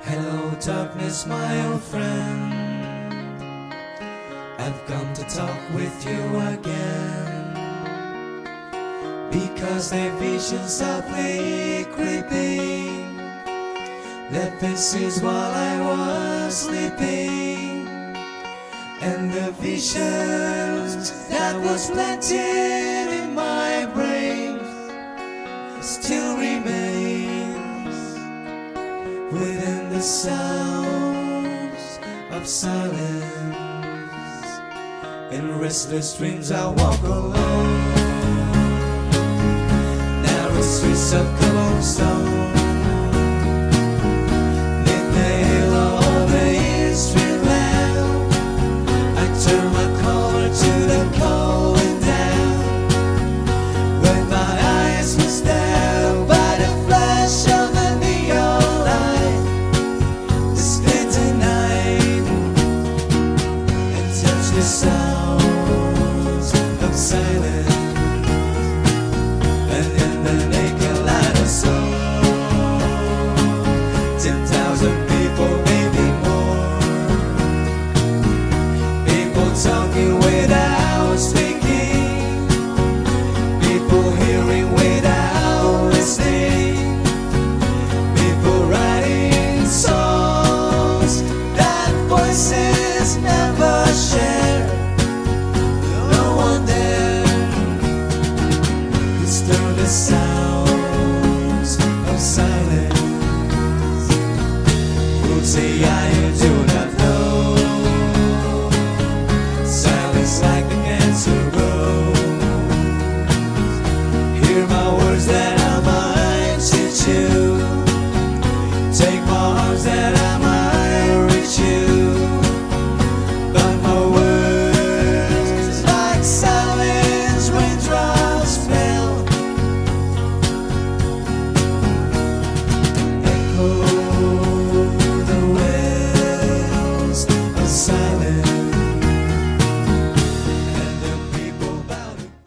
Hello darkness, my old friend, I've come to talk with you again, because the vision softly creeping left faces while I was sleeping, and the visions that was planted in my brain still remains within the sounds of silence. In restless dreams I walk alone, narrow streets of cobblestone,